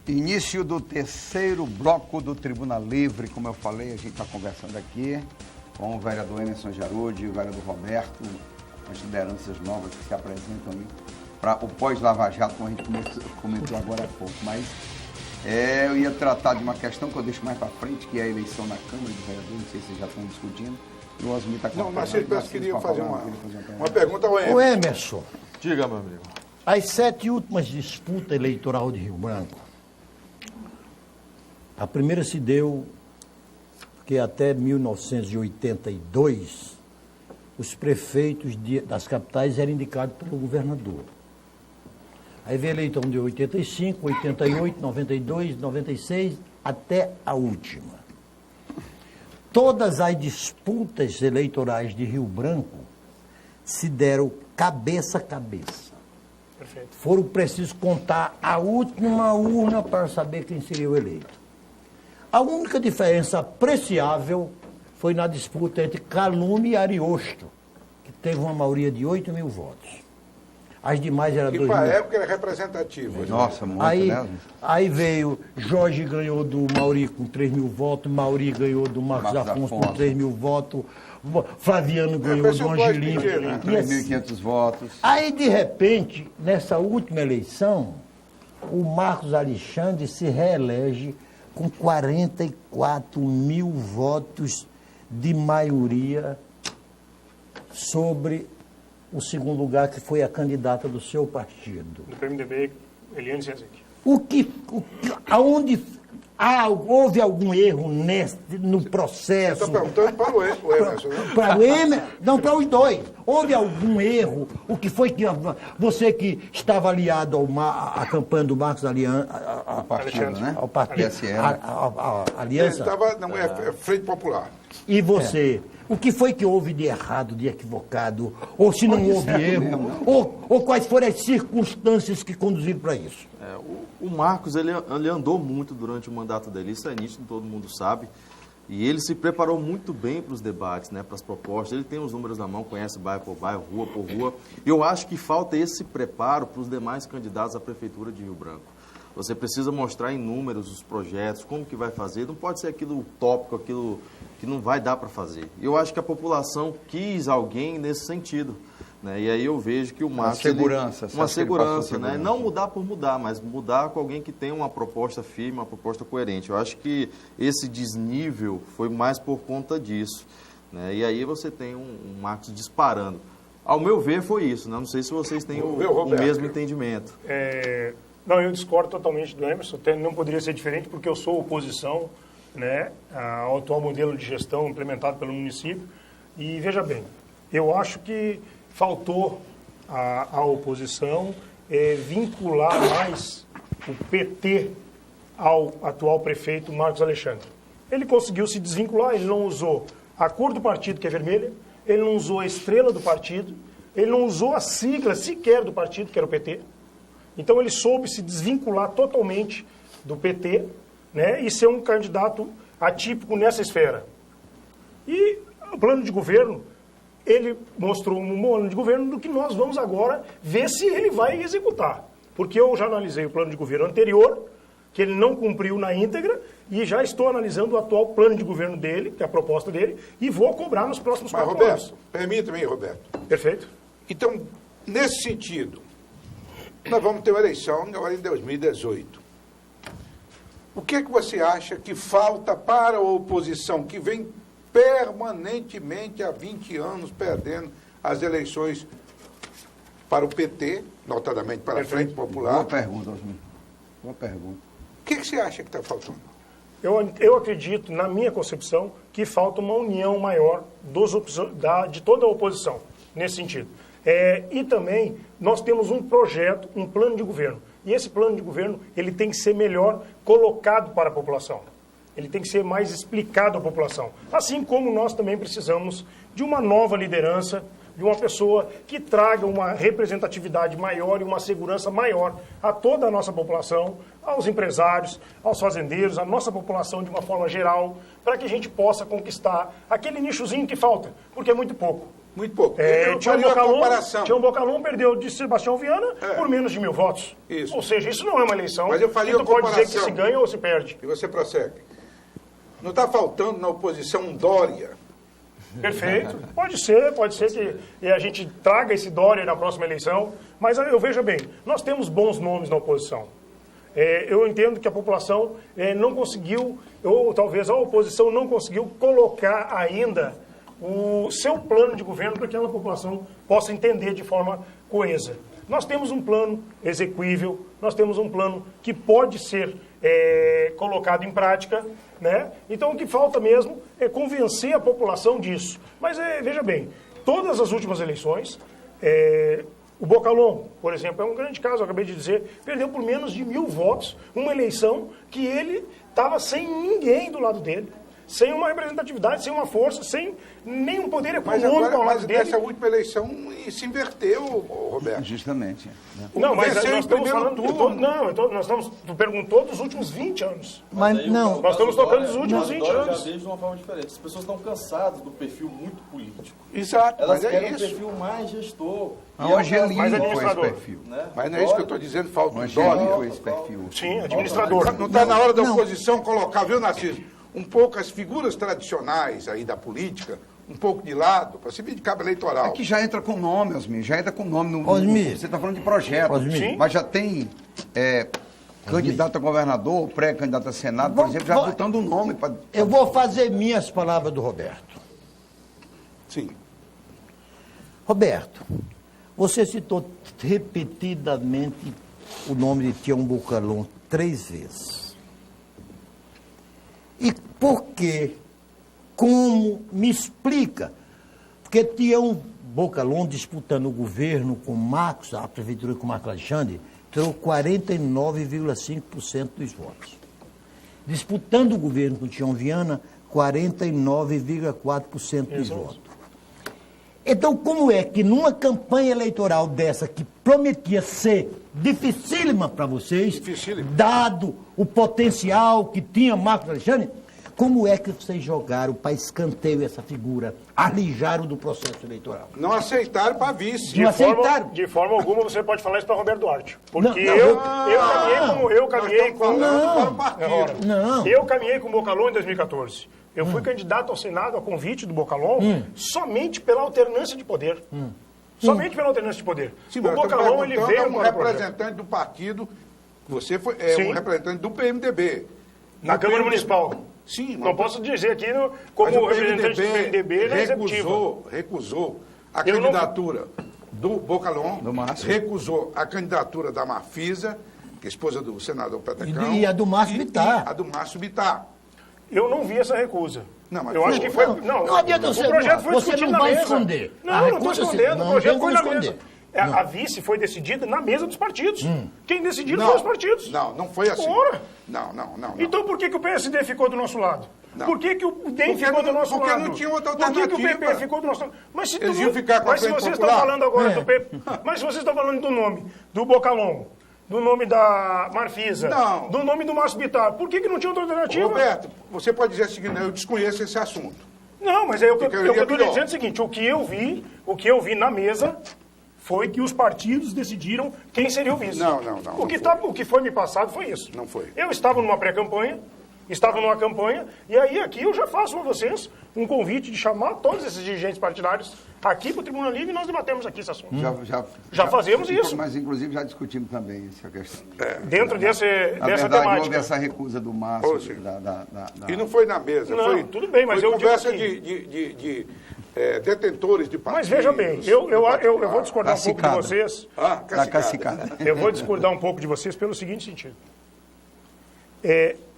Início do terceiro bloco do Tribuna Livre, como eu falei, a gente está conversando aqui com o vereador Emerson Jarudi e o vereador Roberto, as lideranças novas que se apresentam aí para o pós-Lava Jato, como a gente comentou agora há pouco. Mas eu ia tratar de uma questão que eu deixo mais para frente, que é a eleição na Câmara de Vereadores, não sei se vocês já estão discutindo. E o Osmir está Não, mas eu queria fazer uma pergunta ao Emerson. O Emerson, diga, meu amigo. as 7 últimas disputas eleitorais de Rio Branco, a primeira se deu que até 1982 os prefeitos das capitais eram indicados pelo governador. Aí veio a eleição de 85, 88, 92, 96, até a última. Todas as disputas eleitorais de Rio Branco se deram cabeça a cabeça. Perfeito. Foram precisos contar a última urna para saber quem seria o eleito. A única diferença apreciável foi na disputa entre Calume e Ariosto, que teve uma maioria de 8 mil votos. As demais eram 2 mil. Que para a época era representativa. Nossa, muito, aí veio, Jorge ganhou do Mauri com 3 mil votos, Mauri ganhou do Marcos Afonso com 3 mil votos, Flaviano ganhou do Angelim. 3.500 votos. Aí, de repente, nessa última eleição, o Marcos Alexandre se reelege com 44 mil votos de maioria sobre o segundo lugar, que foi a candidata do seu partido. Do PMDB, Eliane Ziazek. Houve algum erro no processo? Estou perguntando para o Emerson. Para o Emerson? Não, para os dois. Houve algum erro? O que foi que você que estava aliado à campanha do Marcos ao partido, né? Ao partido, a aliança? Ele estava na Frente Popular. E você? O que foi que houve de errado, de equivocado? Ou se não houve erro? Ou quais foram as circunstâncias que conduziram para isso? O Marcos, ele andou muito durante o mandato dele, isso é nítido, todo mundo sabe. E ele se preparou muito bem para os debates, né, para as propostas. Ele tem os números na mão, conhece bairro por bairro, rua por rua. E eu acho que falta esse preparo para os demais candidatos à Prefeitura de Rio Branco. Você precisa mostrar em números os projetos, como que vai fazer. Não pode ser aquilo utópico, aquilo que não vai dar para fazer. Eu acho que a população quis alguém nesse sentido. Né? E aí eu vejo que o Marcos... Uma segurança, né? Não mudar por mudar, mas mudar com alguém que tem uma proposta firme, uma proposta coerente. Eu acho que esse desnível foi mais por conta disso. Né? E aí você tem um Marcos disparando. Ao meu ver, foi isso. Né? Não sei se vocês têm o mesmo entendimento. Não, eu discordo totalmente do Emerson. Não poderia ser diferente, porque eu sou oposição, né, ao atual modelo de gestão implementado pelo município. E veja bem, eu acho que faltou à oposição vincular mais o PT ao atual prefeito Marcos Alexandre. Ele conseguiu se desvincular, ele não usou a cor do partido, que é vermelha, ele não usou a estrela do partido, ele não usou a sigla sequer do partido, que era o PT. Então ele soube se desvincular totalmente do PT, né, e ser um candidato atípico nessa esfera. E o plano de governo, ele mostrou um plano de governo do que nós vamos agora ver se ele vai executar. Porque eu já analisei o plano de governo anterior, que ele não cumpriu na íntegra, e já estou analisando o atual plano de governo dele, que é a proposta dele, e vou cobrar nos próximos 4 anos. Mas, Roberto, permita-me, Roberto. Perfeito. Então, nesse sentido, nós vamos ter uma eleição agora em 2018. O que é que você acha que falta para a oposição, que vem permanentemente há 20 anos perdendo as eleições para o PT, notadamente para a Frente Popular? Boa pergunta, Osmir. Boa pergunta. O que você acha que está faltando? Eu acredito, na minha concepção, que falta uma união maior de toda a oposição, nesse sentido. E também nós temos um projeto, um plano de governo. E esse plano de governo ele tem que ser melhor colocado para a população. Ele tem que ser mais explicado à população. Assim como nós também precisamos de uma nova liderança, de uma pessoa que traga uma representatividade maior e uma segurança maior a toda a nossa população, aos empresários, aos fazendeiros, à nossa população de uma forma geral, para que a gente possa conquistar aquele nichozinho que falta, porque é muito pouco. Muito pouco. Tião Bocalon perdeu de Sebastião Viana por menos de 1.000 votos. Isso. Ou seja, isso não é uma eleição. Mas eu faria e tu uma pode dizer que comparação. se ganha ou se perde. E você prossegue. Não está faltando na oposição um Dória? Perfeito. Pode ser que a gente traga esse Dória na próxima eleição. Mas eu veja bem, nós temos bons nomes na oposição. Eu entendo que a população não conseguiu, ou talvez a oposição não conseguiu colocar ainda o seu plano de governo para que aquela população possa entender de forma coesa. Nós temos um plano execuível, nós temos um plano que pode ser colocado em prática, né? Então o que falta mesmo é convencer a população disso. Mas veja bem, todas as últimas eleições, o Bocalon, por exemplo, é um grande caso, eu acabei de dizer, perdeu por menos de 1.000 votos uma eleição que ele estava sem ninguém do lado dele, sem uma representatividade, sem uma força, sem nenhum poder econômico ao lado dele. Mas nessa última eleição se inverteu, Roberto. Justamente. Não, mas Venceu nós em estamos primeiro falando... turno. Tu perguntou dos últimos 20 anos. Mas aí, não, Nós estamos tocando dos últimos Mas 20 Dória anos. já vejo de uma forma diferente. As pessoas estão cansadas do perfil muito político. Exato, Elas mas querem é um isso. perfil mais gestor. O Angelino mais foi esse administrador. perfil. Né? Mas não é isso que eu estou dizendo, falta O um Angelino Dória. foi esse perfil. Sim, administrador. Não está na hora da oposição colocar, viu, Narciso? Um pouco as figuras tradicionais aí da política, um pouco de lado, para servir de cabo eleitoral. Aqui já entra com nome, Osmir, já entra com nome. Osmir. Você está falando de projeto, Osmir. Sim. mas já tem candidato a governador, pré-candidato a Senado, por exemplo, já botando o nome para... eu vou fazer minhas palavras do Roberto. Sim. Roberto, você citou repetidamente o nome de Tião Bocalon 3 vezes. E por quê? Como? Me explica. Porque Tião Bocalon, disputando o governo com Marcos, a prefeitura com Marcos Alexandre, tirou 49,5% dos votos. Disputando o governo com Tião Viana, 49,4% dos votos. Então, como é que numa campanha eleitoral dessa, que prometia ser dificílima para vocês, Dificílima. dado o potencial que tinha Marcos Alexandre, como é que vocês jogaram para escanteio essa figura, alijaram do processo eleitoral? Não aceitaram para vice. Não aceitaram. De forma alguma você pode falar isso para Roberto Duarte. Porque Não, eu Nós caminhei estamos com... falando para o partido. Não. Eu caminhei com o Bocalon em 2014. Eu fui candidato ao Senado a convite do Bocalon somente pela alternância de poder. Somente pela alternância de poder. Sim, O mas Bocalon, ele é veio um para o projeto. representante do partido, você foi Sim. um representante do PMDB. Na Do Câmara PMDB. Municipal. Sim. Não posso dizer aqui Mas como o representante do PMDB na executiva. recusou a Eu não- candidatura do Bocalon, Do Márcio. recusou a candidatura da Marfisa, que é esposa do senador Petecão. E a do Márcio Bittar. E a do Márcio Bittar. Eu não vi essa recusa. Não, mas eu foi- acho que foi... Não adianta o você- projeto foi você discutido não na vai mesa. esconder. Não, A não estou recusa, escondendo. não O projeto tem foi como na mesa. esconder. A vice foi decidida na mesa dos partidos. Quem decidiu foram os partidos. Não foi assim. Ora. Não. Então por que o PSD ficou do nosso lado? Não. Por que o DEM Porque ficou não- do nosso porque lado? não tinha outra Por que o alternativa. PP ficou do nosso lado? Mas se, Eles iam ficar com a mas se Frente vocês Popular. estão falando agora É. do PP... Mas se vocês estão falando do nome do Bocalon, do nome da Marfisa, Não. do nome do Márcio Bittar, por que não tinha outra alternativa? Roberto, você pode dizer o seguinte, eu desconheço esse assunto. Não, mas é o que Porque eu eu iria estou pior. dizendo é o seguinte, o que eu vi na mesa foi que os partidos decidiram quem seria o vice. Não, O que foi me passado foi isso. Não foi. Eu estava numa pré-campanha, estava numa campanha, e aí aqui eu já faço a vocês um convite de chamar todos esses dirigentes partidários aqui para o Tribuna Livre e nós debatemos aqui esse assunto. Já fazemos isso. Mas, inclusive, já discutimos também essa questão. Dentro Na dessa verdade, temática. houve essa recusa do Márcio. Ô, sim. da- E não foi na mesa. Não, foi, tudo bem, mas foi eu digo conversa assim- de detentores de partidos. Mas veja bem, eu vou discordar um pouco de Cacicada. vocês. Ah, Da cacicada. cacicada. Eu vou discordar um pouco de vocês pelo seguinte sentido.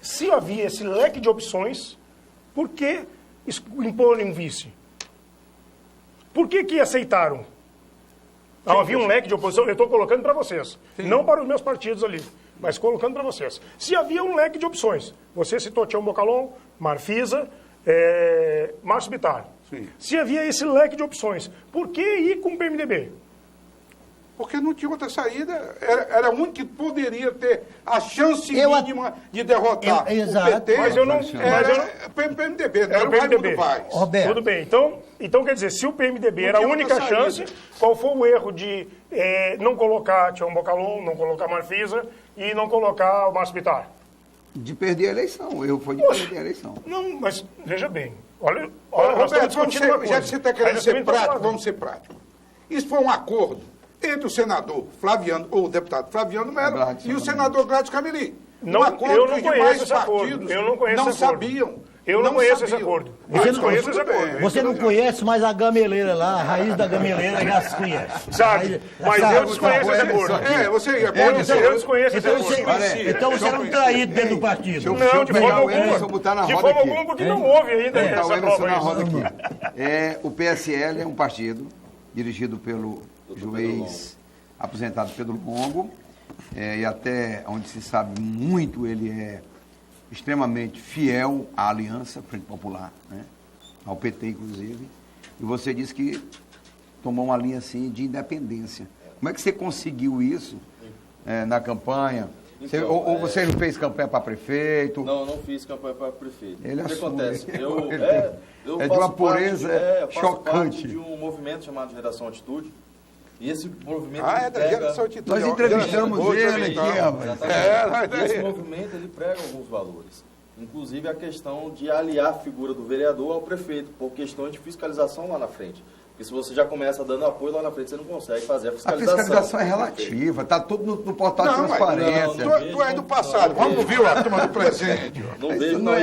Se havia esse leque de opções, por que imporem um vice? Por que aceitaram? Havia um leque de oposição, eu estou colocando para vocês, não para os meus partidos ali, mas colocando para vocês. Se havia um leque de opções, você citou Tião Bocalon, Marfisa, Márcio Bittar. Sim. Se havia esse leque de opções, por que ir com o PMDB? Porque não tinha outra saída. Era um que poderia ter a chance mínima de derrotar exato. o PT. Mas eu não... PMDB, Era o PMDB. Roberto. Tudo bem. Então, quer dizer, se o PMDB era a única chance, qual foi o erro de não colocar Tião Bocalon, não colocar Marfisa e não colocar o Márcio Bittar? De perder a eleição. O erro foi de perder a eleição. Não, mas veja bem. Olha Roberto, já que você está querendo ser prático, vamos ser práticos. Isso foi um acordo entre o senador Flaviano, ou o deputado Flaviano Melo, e o senador Gladys Cameli. Não, eu não conheço esse acordo. Eu não conheço esse acordo. Sabiam. Eu não conheço esse acordo. Você não conhece, mas a gameleira lá, a raiz da gameleira já se conhece. Sabe? Mas eu desconheço esse acordo. Eu desconheço esse acordo. Então você era um traído dentro do partido. Não, de forma alguma. De forma alguma, porque não houve ainda essa prova aí. O PSL é um partido dirigido pelo juiz aposentado Pedro Longo, e até onde se sabe muito, ele é extremamente fiel à Aliança Frente Popular, né? Ao PT, inclusive. E você disse que tomou uma linha assim de independência. Como é que você conseguiu isso na campanha? Então, ou você não fez campanha para prefeito? Não, eu não fiz campanha para prefeito. Ele o que assume. acontece? Eu de uma pureza faço parte chocante. de um movimento chamado Geração Atitude. E esse movimento Geração Atitude. Nós entrevistamos ele aqui, rapaz. Esse movimento ele prega alguns valores. Inclusive a questão de aliar a figura do vereador ao prefeito, por questões de fiscalização lá na frente. Porque se você já começa dando apoio lá na frente, você não consegue fazer a fiscalização. A fiscalização é relativa, está tudo no portal de transparência. Tu é do passado, vamos ver a turma do presente. Não vejo, não.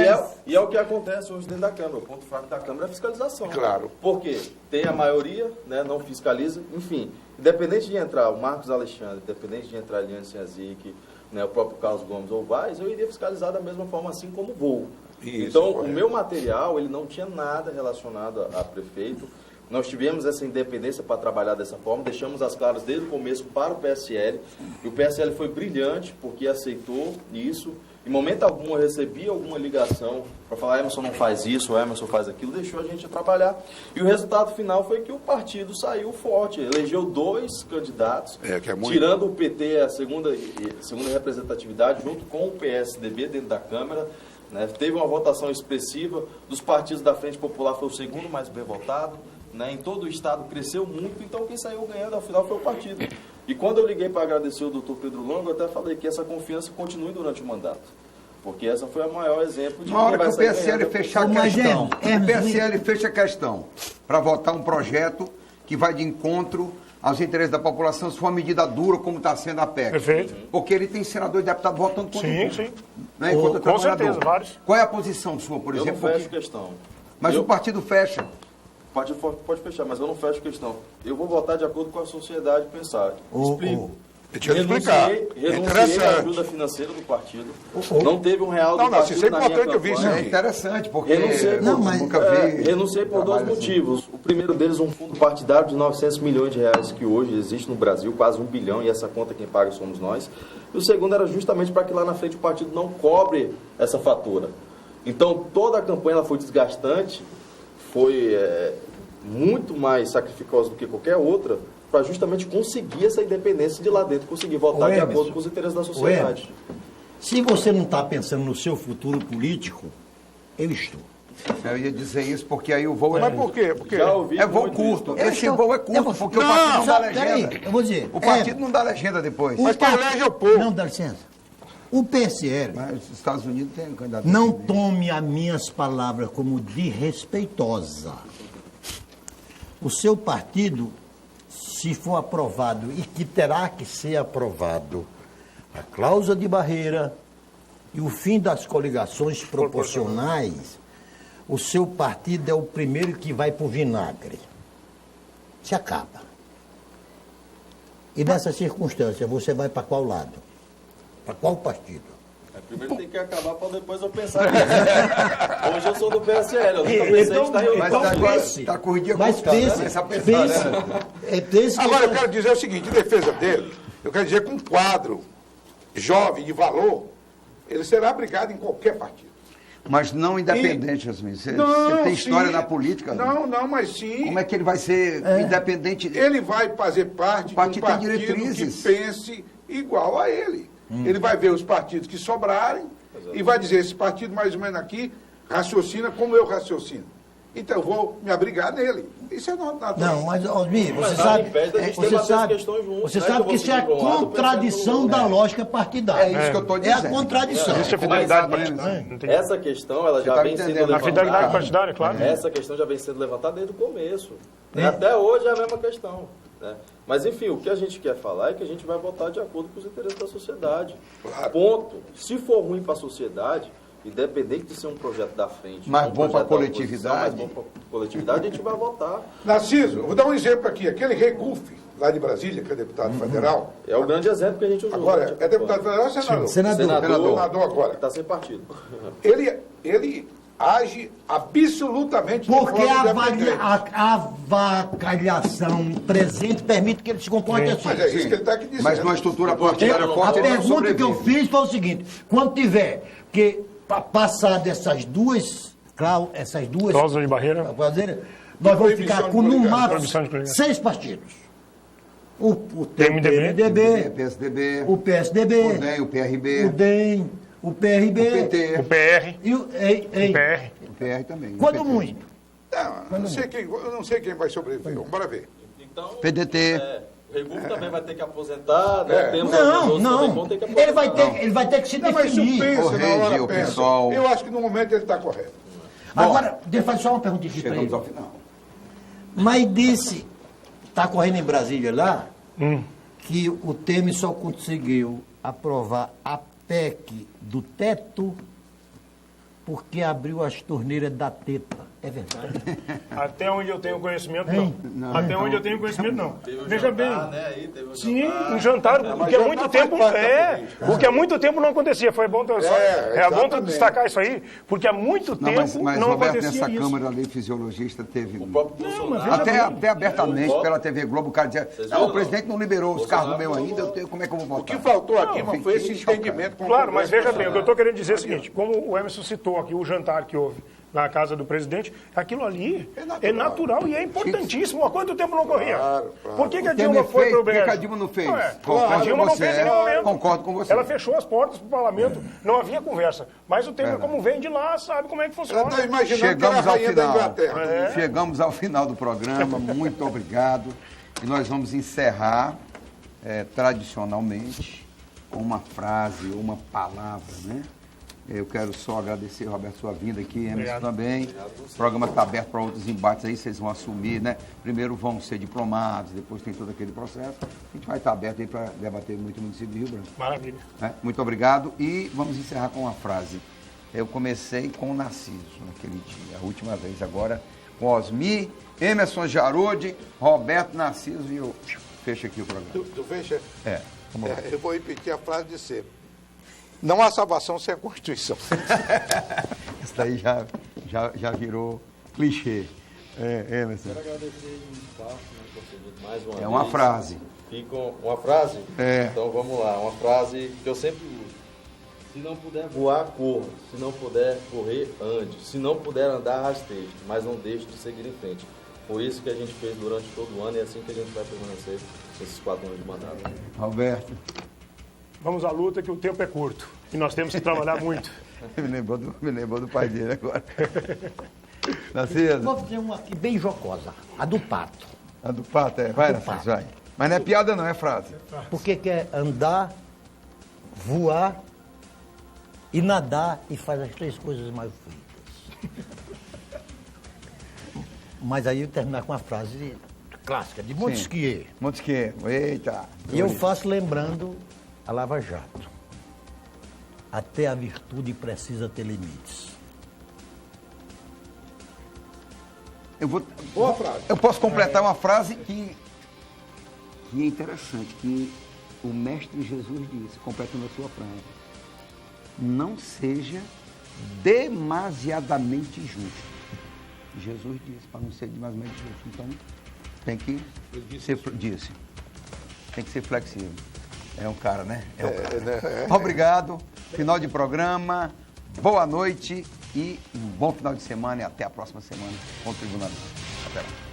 E é o que acontece hoje dentro da Câmara. O ponto fraco da Câmara é a fiscalização. Claro. Porque tem a maioria, né, não fiscaliza, enfim. Independente de entrar o Marcos Alexandre, independente de entrar a Eliane Sinhazic, né, o próprio Carlos Gomes ou Vaz, eu iria fiscalizar da mesma forma assim como vou. Isso, então, correto. O meu material, ele não tinha nada relacionado a prefeito. Nós tivemos essa independência para trabalhar dessa forma, deixamos as claras desde o começo para o PSL, e o PSL foi brilhante, porque aceitou isso. Em momento algum eu recebi alguma ligação para falar, Emerson não faz isso, Emerson faz aquilo, deixou a gente trabalhar. E o resultado final foi que o partido saiu forte, elegeu 2 candidatos, que é muito... tirando o PT, a segunda representatividade, junto com o PSDB dentro da Câmara. Né? Teve uma votação expressiva, dos partidos da Frente Popular foi o segundo mais bem votado. Né, em todo o estado cresceu muito, então quem saiu ganhando ao final foi o partido. E quando eu liguei para agradecer o doutor Pedro Longo, eu até falei que essa confiança continue durante o mandato. Porque essa foi o maior exemplo de uma hora que o PSL ganhando. fechar a questão, o PSL fecha a questão para votar um projeto que vai de encontro aos interesses da população, se for uma medida dura, como está sendo a PEC. Perfeito. Porque ele tem senador e deputado votando contra tudo. Sim. Né, com certeza, vários. Qual é a posição sua, por exemplo? Eu não fecho questão. Mas o partido fecha. Pode fechar, mas eu não fecho questão. Eu vou votar de acordo com a sociedade pensar. Explico. Deixa eu explicar. Renunciei à ajuda financeira do partido. Não teve um real do partido isso é na minha importante, eu vi isso campanha. aqui. É interessante, porque nunca vi. Renunciei por 2 motivos. O primeiro deles, um fundo partidário de 900 milhões de reais que hoje existe no Brasil, quase 1 bilhão, e essa conta quem paga somos nós. E o segundo era justamente para que lá na frente o partido não cobre essa fatura. Então, toda a campanha ela foi desgastante, foi muito mais sacrificosa do que qualquer outra, para justamente conseguir essa independência de lá dentro, conseguir votar de acordo com os interesses da sociedade. Se você não está pensando no seu futuro político, eu estou. Eu ia dizer isso porque aí o voo Mas por quê? É voo curto. Esse voo é curto, porque o partido não dá legenda. Eu vou dizer. O partido não dá legenda depois. Mas quem elege é o povo. Não, dá licença. O PSL... Mas os Estados Unidos tem um candidato. Não tome as minhas palavras como desrespeitosa. O seu partido, se for aprovado, e que terá que ser aprovado, a cláusula de barreira e o fim das coligações proporcionais, o seu partido é o primeiro que vai para o vinagre. Se acaba. E nessa circunstância, você vai para qual lado? Para qual partido? Primeiro tem que acabar para depois eu pensar nisso. Hoje eu sou do PSL, eu nunca pensei em estar em Mas agora está corridinha Mas pense. Agora eu quero dizer o seguinte, em defesa dele, eu quero dizer que um quadro jovem de valor, ele será abrigado em qualquer partido. Mas não independente, Jasmin. Você tem história na política? Não, mas sim. Como é que ele vai ser independente? Ele vai fazer parte de um partido tem partido que diretrizes. pense igual a ele. Ele vai ver os partidos que sobrarem e vai dizer, esse partido mais ou menos aqui raciocina como eu raciocino. Então eu vou me abrigar nele. Isso é natural. Não, mas, Osmir, você Mas sabe, nada impede da gente debater as questões juntos, você né? sabe Que eu que isso é a vou seguir pra um lado, contradição da lógica partidária. É isso que eu estou É dizendo. a contradição. Existe a fidelidade Mas- partidária. Entendi. Essa questão, ela já tá vem sendo entendendo. A levantada. fidelidade partidária, claro. Essa questão já vem sendo levantada desde o começo. Né? Até hoje é a mesma questão. Né? Mas, enfim, o que a gente quer falar é que a gente vai votar de acordo com os interesses da sociedade. Claro. Ponto. Se for ruim para a sociedade, independente de ser um projeto da frente, Mais um bom pra projeto da oposição, coletividade. mais bom para a coletividade, a gente vai votar. Narciso, eu vou dar um exemplo aqui. Aquele Regufe, lá de Brasília, que é deputado federal. É o grande exemplo que a gente usou. Agora, é deputado federal ou senador? Senador. Senador agora. Está sem partido. Ele age absolutamente Porque de forma a independente. avacalhação presente permite que ele se comporte assim. Mas é isso que ele está aqui dizendo. Mas numa estrutura partidária A forte, ele não pergunta que eu sobrevive. fiz foi o seguinte: quando tiver que passar dessas duas Cláusula de barreira. nós vamos Proibição ficar de com no coligação. máximo Proibição de coligação. 6 partidos. O PMDB, PSDB, o PSDB, o DEM, o PRB, o DEM, o PRB o PT, O PR. e o PR. o PR também. o Quando PT. muito. Eu não sei quem vai sobreviver. Vamos ver. Então, PDT. O Regufe também vai ter que aposentar, né? Temos Não, alguns outros também que vão não. ter que aposentar. Ele vai ter que se Não, mas se eu definir. penso O na Regi, hora o pensa, PSOL. eu acho que no momento ele está correto. Agora, deixa eu fazer só uma pergunta aqui para Chegamos ele. ao final. Mas disse, está correndo em Brasília lá, que o Temer só conseguiu aprovar a PEC do teto porque abriu as torneiras da teta. É verdade. Até onde eu tenho conhecimento, Hein? não. Até onde eu tenho conhecimento, não. Veja bem. Né? Aí teve um Sim, jantar. um jantar, porque há jantar muito faz tempo parte da política. porque há muito tempo não acontecia. Foi bom, é bom exatamente. destacar isso aí, porque há muito Não, tempo mas não Roberto, acontecia nessa isso. Câmara ali, fisiologista, teve... O próprio Bolsonaro. Até abertamente, pela TV Globo, o cara dizia, não, viram, o presidente não liberou os Bolsonaro carros meus não- ainda, como é que eu vou O votar? que faltou aqui Não, foi esse fiquei chocado. entendimento com o Claro, mas Congresso veja bem, o que eu Nacional. estou querendo dizer é o seguinte, como o Emerson citou aqui, o jantar que houve na casa do presidente, aquilo ali é natural e é importantíssimo. Há quanto tempo não ocorria? Claro. Por que a O Dilma Temer foi fez, para o por que BS? a Dilma não fez? Não, Concordo a Dilma com não você, fez em nenhum momento. concordo com você. Ela fechou as portas para o parlamento, não havia conversa. Mas o Temer, como vem de lá, sabe como é que Ela funciona. está imaginando que era Chegamos a ao rainha da final. Inglaterra. Chegamos ao final do programa. Muito obrigado. E nós vamos encerrar tradicionalmente com uma frase, uma palavra, né? Eu quero só agradecer, Roberto, sua vinda aqui, Emerson Obrigado. também. O programa está aberto para outros embates aí, vocês vão assumir, né? Primeiro vão ser diplomados, depois tem todo aquele processo. A gente vai estar aberto aí para debater muito o município de Rio Branco. Maravilha. Né? Muito obrigado e vamos encerrar com uma frase. Eu comecei com o Narciso naquele dia, a última vez, agora com Osmir, Emerson Jarode, Roberto Narciso e eu fecho aqui o programa. Tu veja, Vamos lá. eu vou repetir a frase de sempre. Não há salvação sem a Constituição. Isso daí já virou clichê. Emerson. Quero agradecer o espaço, né, concedido mais uma vez. É uma frase. Ficam uma frase? É. Então vamos lá, uma frase que eu sempre uso. Se não puder voar, corra. Se não puder correr, ande. Se não puder andar, rasteje. Mas não deixe de seguir em frente. Foi isso que a gente fez durante todo o ano e é assim que a gente vai permanecer nesses 4 anos de mandato. Roberto. Vamos à luta, que o tempo é curto. E nós temos que trabalhar muito. Me lembrou do pai dele agora. Narciso. Vou fazer uma aqui bem jocosa, a do pato. A do pato, vai, Do Narciso, pato. vai. Mas não é piada não, é frase. Porque quer andar, voar e nadar e faz as 3 coisas mais feitas. Mas aí eu terminar com uma frase clássica, de Montesquieu. Montesquieu, eita. E eu faço lembrando a Lava Jato. Até a virtude precisa ter limites. Boa frase. Eu posso completar uma frase que é interessante, que o Mestre Jesus disse, completando a sua frase. Não seja demasiadamente justo. Jesus disse, para não ser demasiadamente justo. Então, tem que ser, disse, tem que ser flexível. É um cara, né? É um cara. Obrigado. Final de programa. Boa noite e um bom final de semana e até a próxima semana com o Tribunal Livre. Até lá.